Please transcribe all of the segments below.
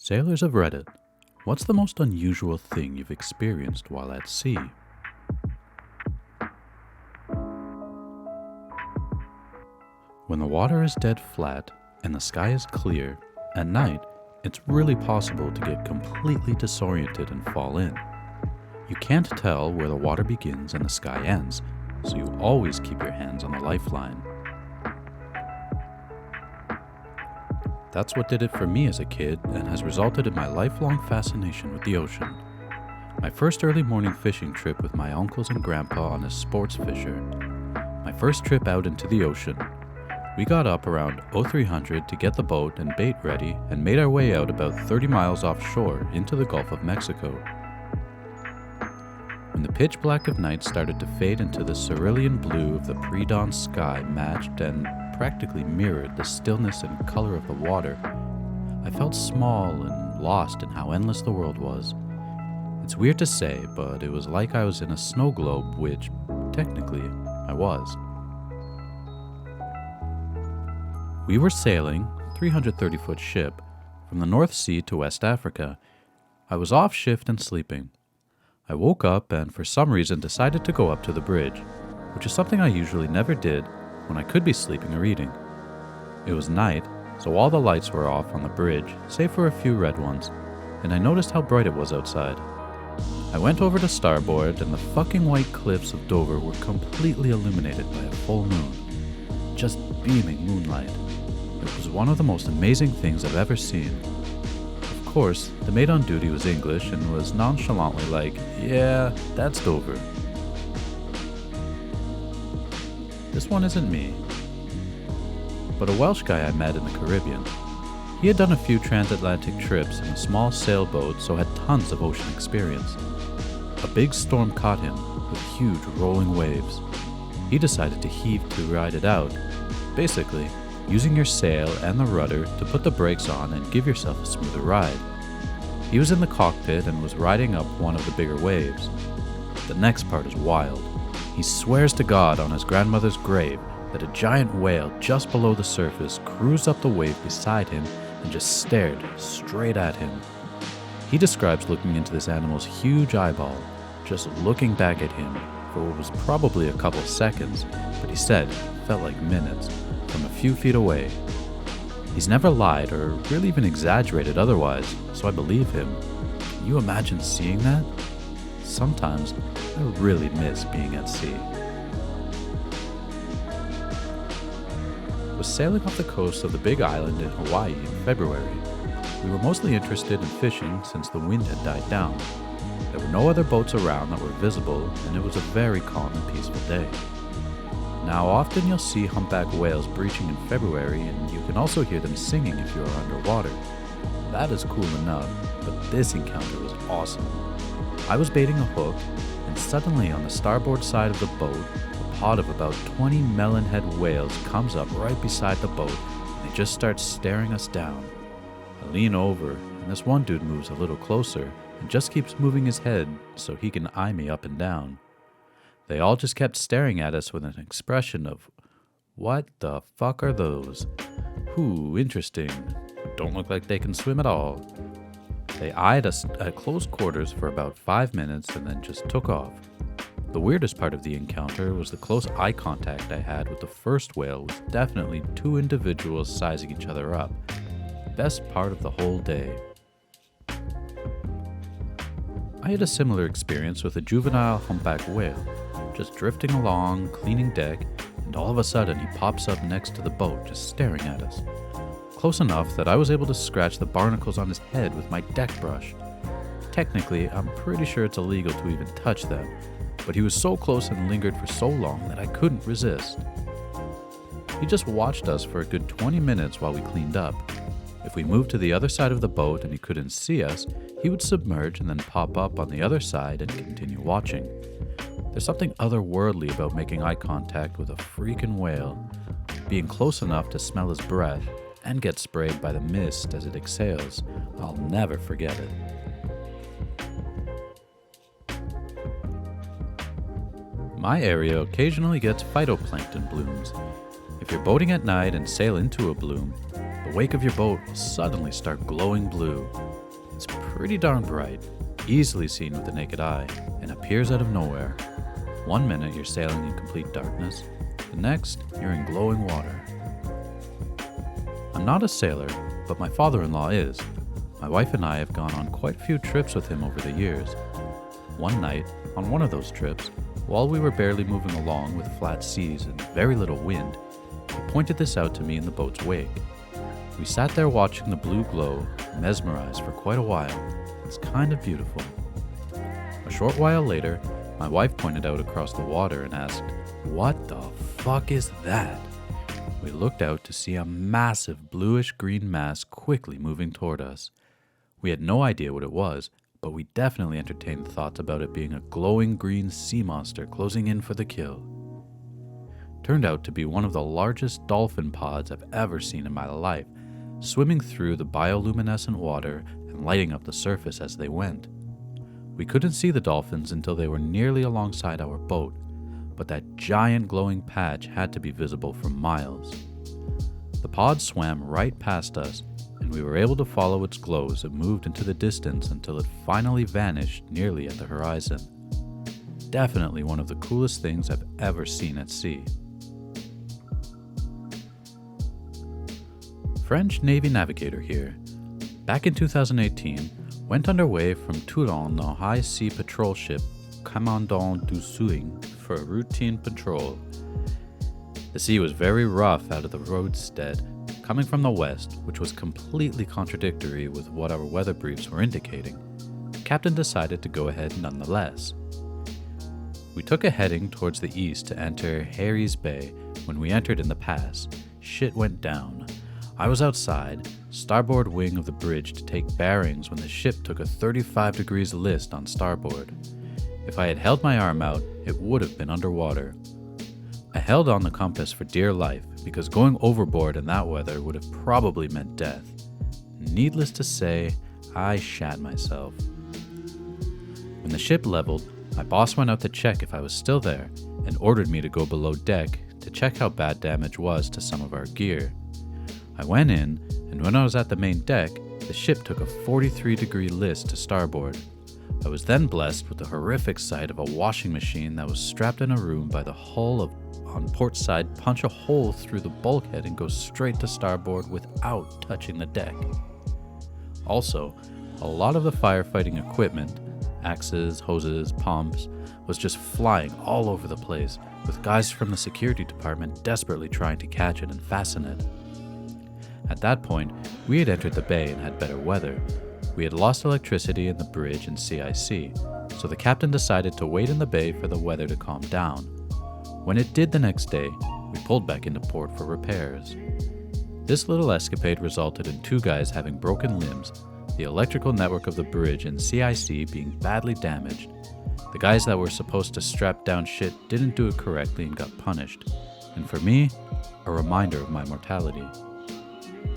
Sailors of Reddit, what's the most unusual thing you've experienced while at sea? When the water is dead flat and the sky is clear, at night, it's really possible to get completely disoriented and fall in. You can't tell where the water begins and the sky ends, so you always keep your hands on the lifeline. That's what did it for me as a kid and has resulted in my lifelong fascination with the ocean. My first early morning fishing trip with my uncles and grandpa on a sports fisher. My first trip out into the ocean. We got up around 0300 to get the boat and bait ready and made our way out about 30 miles offshore into the Gulf of Mexico. When the pitch black of night started to fade into the cerulean blue of the pre-dawn sky matched and practically mirrored the stillness and color of the water, I felt small and lost in how endless the world was. It's weird to say, but it was like I was in a snow globe, which, technically, I was. We were sailing, 330-foot ship, from the North Sea to West Africa. I was off shift and sleeping. I woke up and for some reason decided to go up to the bridge, which is something I usually never did when I could be sleeping or eating. It was night, so all the lights were off on the bridge, save for a few red ones, and I noticed how bright it was outside. I went over to starboard, and the fucking white cliffs of Dover were completely illuminated by a full moon. Just beaming moonlight. It was one of the most amazing things I've ever seen. Of course, the mate on duty was English and was nonchalantly like, "Yeah, that's Dover." This one isn't me, but a Welsh guy I met in the Caribbean. He had done a few transatlantic trips in a small sailboat, so had tons of ocean experience. A big storm caught him, with huge rolling waves. He decided to heave to ride it out, basically using your sail and the rudder to put the brakes on and give yourself a smoother ride. He was in the cockpit and was riding up one of the bigger waves. The next part is wild. He swears to God on his grandmother's grave that a giant whale just below the surface cruised up the wave beside him and just stared straight at him. He describes looking into this animal's huge eyeball, just looking back at him for what was probably a couple seconds, but he said it felt like minutes, from a few feet away. He's never lied or really even exaggerated otherwise, so I believe him. Can you imagine seeing that? Sometimes I really miss being at sea. I was sailing off the coast of the big island in Hawaii in February. We were mostly interested in fishing since the wind had died down. There were no other boats around that were visible, and it was a very calm and peaceful day. Now, often you'll see humpback whales breaching in February, and you can also hear them singing if you are underwater. That is cool enough, but this encounter was awesome. I was baiting a hook, and suddenly on the starboard side of the boat, a pod of about 20 melonhead whales comes up right beside the boat, and they just start staring us down. I lean over, and this one dude moves a little closer, and just keeps moving his head so he can eye me up and down. They all just kept staring at us with an expression of, "What the fuck are those? Ooh, interesting. Don't look like they can swim at all." They eyed us at close quarters for about 5 minutes and then just took off. The weirdest part of the encounter was the close eye contact I had with the first whale, with definitely two individuals sizing each other up. Best part of the whole day. I had a similar experience with a juvenile humpback whale, just drifting along, cleaning deck, and all of a sudden he pops up next to the boat, just staring at us. Close enough that I was able to scratch the barnacles on his head with my deck brush. Technically, I'm pretty sure it's illegal to even touch them, but he was so close and lingered for so long that I couldn't resist. He just watched us for a good 20 minutes while we cleaned up. If we moved to the other side of the boat and he couldn't see us, he would submerge and then pop up on the other side and continue watching. There's something otherworldly about making eye contact with a freaking whale, being close enough to smell his breath, and get sprayed by the mist as it exhales. I'll never forget it. My area occasionally gets phytoplankton blooms. If you're boating at night and sail into a bloom, the wake of your boat will suddenly start glowing blue. pretty darn bright, easily seen with the naked eye, and appears out of nowhere. One minute you're sailing in complete darkness, the next you're in glowing water. I'm not a sailor, but my father-in-law is. My wife and I have gone on quite a few trips with him over the years. One night, on one of those trips, while we were barely moving along with flat seas and very little wind, he pointed this out to me in the boat's wake. We sat there watching the blue glow, mesmerized for quite a while. It's kind of beautiful. A short while later, my wife pointed out across the water and asked, "What the fuck is that?" We looked out to see a massive bluish-green mass quickly moving toward us. We had no idea what it was, but we definitely entertained thoughts about it being a glowing green sea monster closing in for the kill. Turned out to be one of the largest dolphin pods I've ever seen in my life, swimming through the bioluminescent water and lighting up the surface as they went. We couldn't see the dolphins until they were nearly alongside our boat, but that giant glowing patch had to be visible for miles. The pod swam right past us, and we were able to follow its glow as it moved into the distance until it finally vanished nearly at the horizon. Definitely one of the coolest things I've ever seen at sea. French Navy navigator here. Back in 2018, went underway from Toulon on a high-sea patrol ship, Commandant du Suing, for a routine patrol. The sea was very rough out of the roadstead, coming from the west, which was completely contradictory with what our weather briefs were indicating. The captain decided to go ahead nonetheless. We took a heading towards the east to enter Harry's Bay. When we entered in the pass, shit went down. I was outside, starboard wing of the bridge to take bearings when the ship took a 35 degrees list on starboard. If I had held my arm out, it would have been underwater. I held on the compass for dear life because going overboard in that weather would have probably meant death. Needless to say, I shat myself. When the ship leveled, my boss went out to check if I was still there and ordered me to go below deck to check how bad damage was to some of our gear. I went in, and when I was at the main deck, the ship took a 43-degree list to starboard. I was then blessed with the horrific sight of a washing machine that was strapped in a room by the hull on port side punch a hole through the bulkhead and go straight to starboard without touching the deck. Also, a lot of the firefighting equipment, axes, hoses, pumps, was just flying all over the place, with guys from the security department desperately trying to catch it and fasten it. At that point, we had entered the bay and had better weather. We had lost electricity in the bridge and CIC, so the captain decided to wait in the bay for the weather to calm down. When it did the next day, we pulled back into port for repairs. This little escapade resulted in 2 guys having broken limbs, the electrical network of the bridge and CIC being badly damaged. The guys that were supposed to strap down shit didn't do it correctly and got punished. And for me, a reminder of my mortality.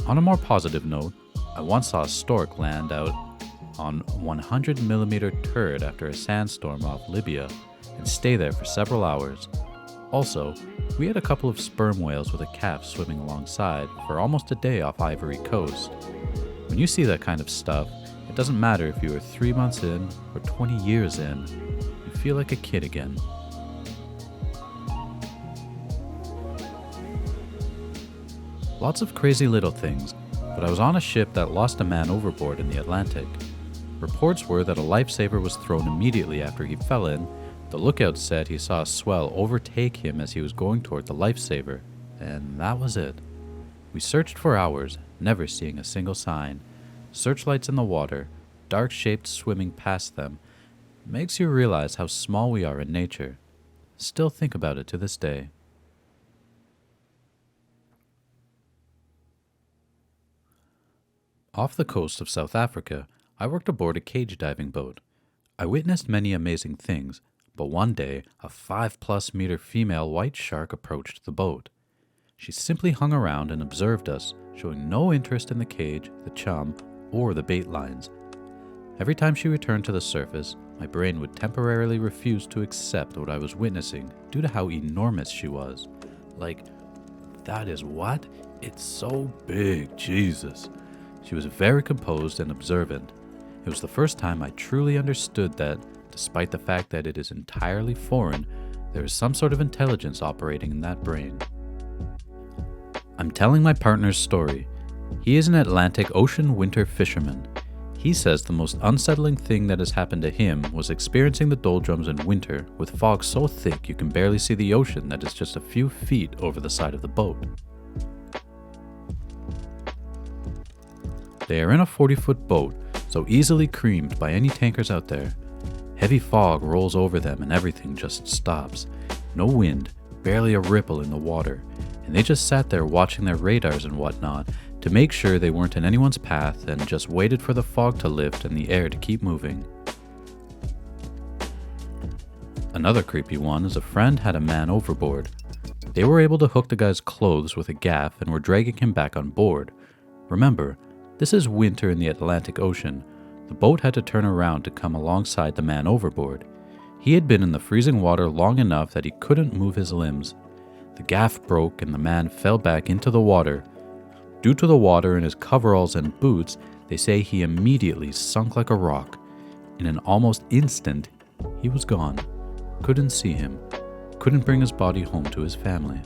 On a more positive note, I once saw a stork land out on 100mm turret after a sandstorm off Libya and stay there for several hours. Also, we had a couple of sperm whales with a calf swimming alongside for almost a day off Ivory Coast. When you see that kind of stuff, it doesn't matter if you are 3 months in or 20 years in, you feel like a kid again. Lots of crazy little things, but I was on a ship that lost a man overboard in the Atlantic. Reports were that a lifesaver was thrown immediately after he fell in. The lookout said he saw a swell overtake him as he was going toward the lifesaver, and that was it. We searched for hours, never seeing a single sign. Searchlights in the water, dark shapes swimming past them, makes you realize how small we are in nature. Still think about it to this day. Off the coast of South Africa, I worked aboard a cage diving boat. I witnessed many amazing things, but one day a 5+ meter female white shark approached the boat. She simply hung around and observed us, showing no interest in the cage, the chum, or the bait lines. Every time she returned to the surface, my brain would temporarily refuse to accept what I was witnessing due to how enormous she was. Like, that is what? It's so big, Jesus. She was very composed and observant. It was the first time I truly understood that, despite the fact that it is entirely foreign, there is some sort of intelligence operating in that brain. I'm telling my partner's story. He is an Atlantic Ocean winter fisherman. He says the most unsettling thing that has happened to him was experiencing the doldrums in winter with fog so thick you can barely see the ocean that is just a few feet over the side of the boat. They are in a 40-foot boat, so easily creamed by any tankers out there. Heavy fog rolls over them and everything just stops. No wind, barely a ripple in the water, and they just sat there watching their radars and whatnot to make sure they weren't in anyone's path and just waited for the fog to lift and the air to keep moving. Another creepy one is a friend had a man overboard. They were able to hook the guy's clothes with a gaff and were dragging him back on board. Remember, this is winter in the Atlantic Ocean. The boat had to turn around to come alongside the man overboard. He had been in the freezing water long enough that he couldn't move his limbs. The gaff broke and the man fell back into the water. Due to the water in his coveralls and boots, they say he immediately sunk like a rock. In an almost instant, he was gone. Couldn't see him. Couldn't bring his body home to his family.